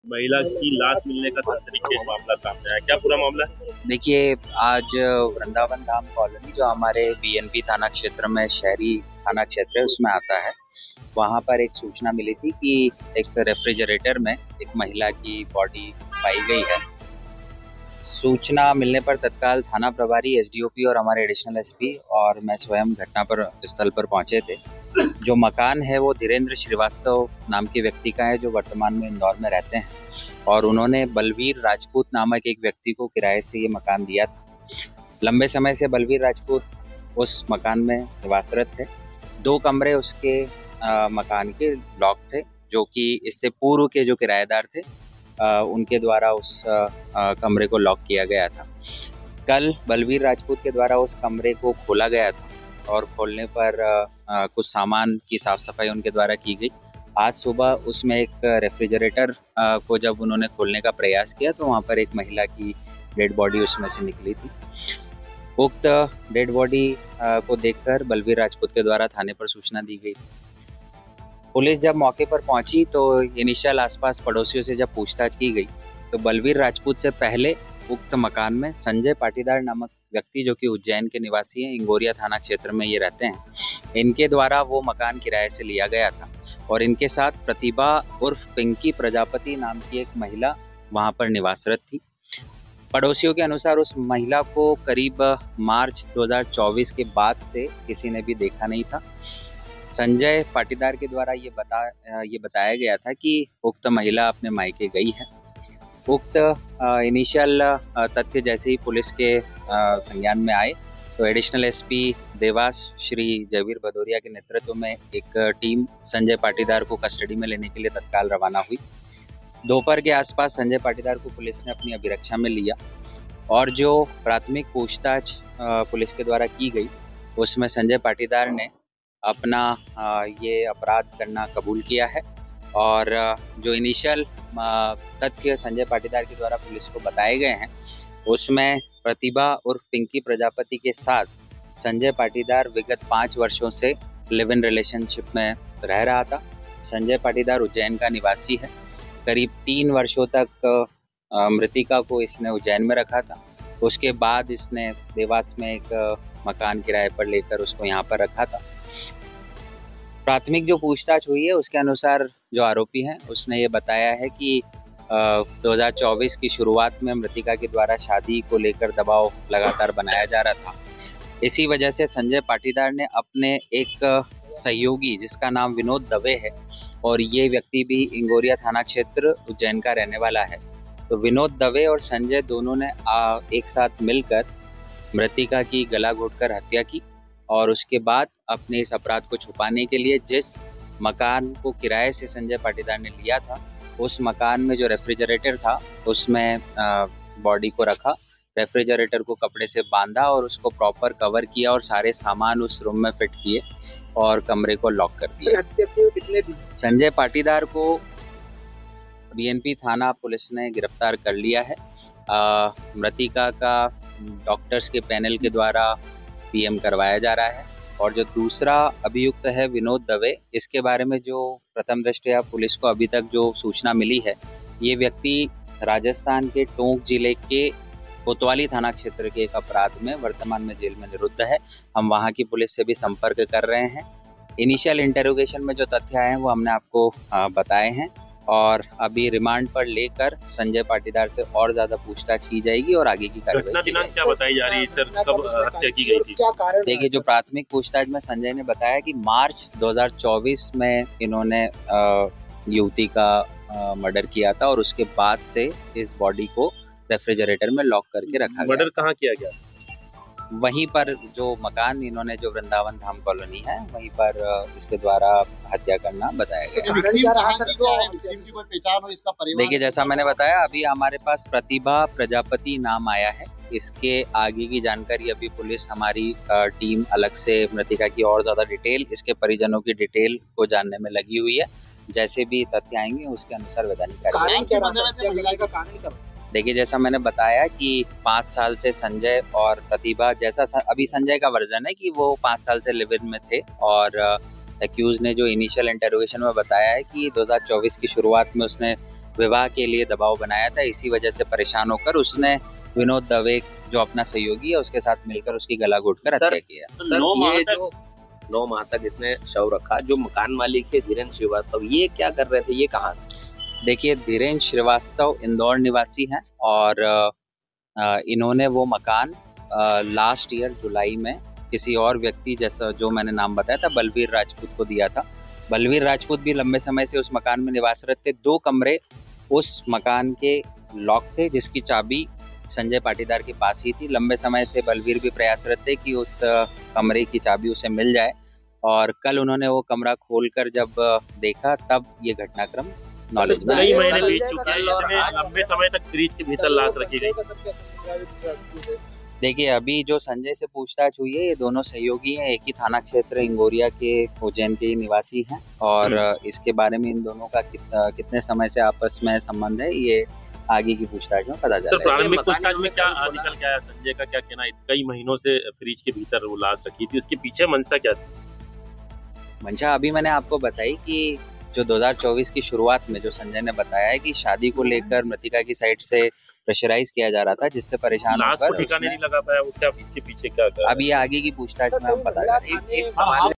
महिला की लाश मिलने का सनसनीखेज मामला सामने आया, क्या पूरा मामला है? देखिए, आज वृंदावन धाम कॉलोनी जो हमारे बीएनपी थाना क्षेत्र में शहरी थाना क्षेत्र है उसमें आता है, वहाँ पर एक सूचना मिली थी कि एक रेफ्रिजरेटर में एक महिला की बॉडी पाई गई है। सूचना मिलने पर तत्काल थाना प्रभारी एसडीओपी और हमारे एडिशनल एसपी और मैं स्वयं घटना पर स्थल पर पहुंचे थे। जो मकान है वो धीरेन्द्र श्रीवास्तव नाम के व्यक्ति का है, जो वर्तमान में इंदौर में रहते हैं, और उन्होंने बलवीर राजपूत नामक एक व्यक्ति को किराए से ये मकान दिया था। लंबे समय से बलवीर राजपूत उस मकान में निवासरत थे। 2 कमरे उसके मकान के लॉक थे, जो कि इससे पूर्व के जो किराएदार थे उनके द्वारा उस कमरे को लॉक किया गया था। कल बलवीर राजपूत के द्वारा उस कमरे को खोला गया था और खोलने पर कुछ सामान की साफ सफाई उनके द्वारा की गई। आज सुबह उसमें एक रेफ्रिजरेटर को जब उन्होंने खोलने का प्रयास किया तो वहाँ पर एक महिला की डेड बॉडी उसमें से निकली थी। उक्त डेड बॉडी को देखकर बलवीर राजपूत के द्वारा थाने पर सूचना दी गई। पुलिस जब मौके पर पहुंची तो इनिशियल आसपास पड़ोसियों से जब पूछताछ की गई तो बलवीर राजपूत से पहले उक्त मकान में संजय पाटीदार नामक व्यक्ति, जो कि उज्जैन के निवासी हैं, इंगोरिया थाना क्षेत्र में ये रहते हैं, इनके द्वारा वो मकान किराए से लिया गया था और इनके साथ प्रतिभा उर्फ पिंकी प्रजापति नाम की एक महिला वहाँ पर निवासरत थी। पड़ोसियों के अनुसार उस महिला को करीब मार्च 2024 के बाद से किसी ने भी देखा नहीं था। संजय पाटीदार के द्वारा ये बताया गया था कि उक्त महिला अपने मायके गई है। उक्त इनिशियल तथ्य जैसे ही पुलिस के संज्ञान में आए तो एडिशनल एसपी देवास श्री जयवीर भदौरिया के नेतृत्व में एक टीम संजय पाटीदार को कस्टडी में लेने के लिए तत्काल रवाना हुई। दोपहर के आसपास संजय पाटीदार को पुलिस ने अपनी अभिरक्षा में लिया और जो प्राथमिक पूछताछ पुलिस के द्वारा की गई उसमें संजय पाटीदार ने अपना ये अपराध करना कबूल किया है और जो इनिशियल तथ्य संजय पाटीदार के द्वारा पुलिस को बताए गए हैं उसमें प्रतिभा और पिंकी प्रजापति के साथ संजय पाटीदार विगत 5 वर्षों से लिव इन रिलेशनशिप में रह रहा था। संजय पाटीदार उज्जैन का निवासी है। करीब 3 वर्षों तक मृतिका को इसने उज्जैन में रखा था। उसके बाद इसने देवास में एक मकान किराए पर लेकर उसको यहाँ पर रखा था। प्राथमिक जो पूछताछ हुई है उसके अनुसार जो आरोपी है उसने ये बताया है कि 2024 की शुरुआत में मृतिका के द्वारा शादी को लेकर दबाव लगातार बनाया जा रहा था। इसी वजह से संजय पाटीदार ने अपने एक सहयोगी जिसका नाम विनोद दवे है और ये व्यक्ति भी इंगोरिया थाना क्षेत्र उज्जैन का रहने वाला है, तो विनोद दवे और संजय दोनों ने एक साथ मिलकर मृतिका की गला घोंटकर हत्या की और उसके बाद अपने इस अपराध को छुपाने के लिए जिस मकान को किराए से संजय पाटीदार ने लिया था उस मकान में जो रेफ्रिजरेटर था उसमें बॉडी को रखा, रेफ्रिजरेटर को कपड़े से बांधा और उसको प्रॉपर कवर किया और सारे सामान उस रूम में फिट किए और कमरे को लॉक कर दिया। संजय पाटीदार को बीएनपी थाना पुलिस ने गिरफ्तार कर लिया है। मृतिका का डॉक्टर्स के पैनल के द्वारा पीएम करवाया जा रहा है और जो दूसरा अभियुक्त है विनोद दवे, इसके बारे में जो प्रथम दृष्टया पुलिस को अभी तक जो सूचना मिली है, ये व्यक्ति राजस्थान के टोंक जिले के कोतवाली थाना क्षेत्र के एक अपराध में वर्तमान में जेल में निरुद्ध है। हम वहां की पुलिस से भी संपर्क कर रहे हैं। इनिशियल इंटेरोगेशन में जो तथ्य आए हैं वो हमने आपको बताए हैं और अभी रिमांड पर लेकर संजय पाटीदार से और ज्यादा पूछताछ की जाएगी और आगे की कार्रवाई की जाएगी। क्या बताई जा रही है सर, कब हत्या की गई थी? देखिए, जो प्राथमिक पूछताछ में संजय ने बताया कि मार्च 2024 में इन्होंने युवती का मर्डर किया था और उसके बाद से इस बॉडी को रेफ्रिजरेटर में लॉक करके रखा गया। मर्डर कहाँ किया गया? वहीं पर जो मकान इन्होंने जो वृंदावन धाम कॉलोनी है वहीं पर इसके द्वारा हत्या करना बताया गया। देखिए, जैसा मैंने बताया अभी हमारे पास प्रतिभा प्रजापति नाम आया है। इसके आगे की जानकारी अभी पुलिस हमारी टीम अलग से मृतिका की और ज्यादा डिटेल, इसके परिजनों की डिटेल को जानने में लगी हुई है। जैसे भी तथ्य आएंगे उसके अनुसार वैधानिक कार्रवाई। देखिए, जैसा मैंने बताया कि 5 साल से संजय और प्रतिभा, जैसा अभी संजय का वर्जन है कि वो 5 साल से लिव इन में थे और एक्यूज ने जो इनिशियल इंटरोगेशन में बताया है कि 2024 की शुरुआत में उसने विवाह के लिए दबाव बनाया था। इसी वजह से परेशान होकर उसने विनोद दवे जो अपना सहयोगी है उसके साथ मिलकर उसकी गला घोटकर हत्या किया। सर ये जो 9 माह तक इसने शव रखा, जो मकान मालिक है धीरेन्द्र श्रीवास्तव, ये क्या कर रहे थे, ये कहाँ? देखिए, धीरेन्द्र श्रीवास्तव इंदौर निवासी हैं और इन्होंने वो मकान लास्ट ईयर जुलाई में किसी और व्यक्ति, जैसा जो मैंने नाम बताया था, बलवीर राजपूत को दिया था। बलवीर राजपूत भी लंबे समय से उस मकान में निवासरत थे। 2 कमरे उस मकान के लॉक थे जिसकी चाबी संजय पाटीदार के पास ही थी। लंबे समय से बलवीर भी प्रयासरत थे कि उस कमरे की चाबी उसे मिल जाए और कल उन्होंने वो कमरा खोलकर जब देखा तब ये घटनाक्रम नॉलेज में। कई महीने बीत चुके हैं, इतने लंबे समय तक फ्रिज के भीतर लाश रखी गई। देखिए, अभी जो संजय से पूछताछ हुई है, ये दोनों सहयोगी हैं, एक ही थाना क्षेत्र इंगोरिया के उज्जैन के निवासी हैं और इसके बारे में इन दोनों का कितने समय से आपस में संबंध है, ये आगे की पूछताछ में पता चलेगा। सर, प्रारंभिक पूछताछ में क्या निकल के आया? संजय का क्या कहना है? कई महीनों से फ्रिज के भीतर वो लाश रखी थी, उसके पीछे मंशा क्या थी? मंशा अभी मैंने आपको बताई कि जो 2024 की शुरुआत में जो संजय ने बताया है कि शादी को लेकर मृतिका की साइड से प्रेशराइज किया जा रहा था, जिससे परेशान होकर ठिकाने नहीं लगा पाया वो, क्या इसके पीछे क्या? अब ये आगे की पूछताछ में हम पता करेंगे।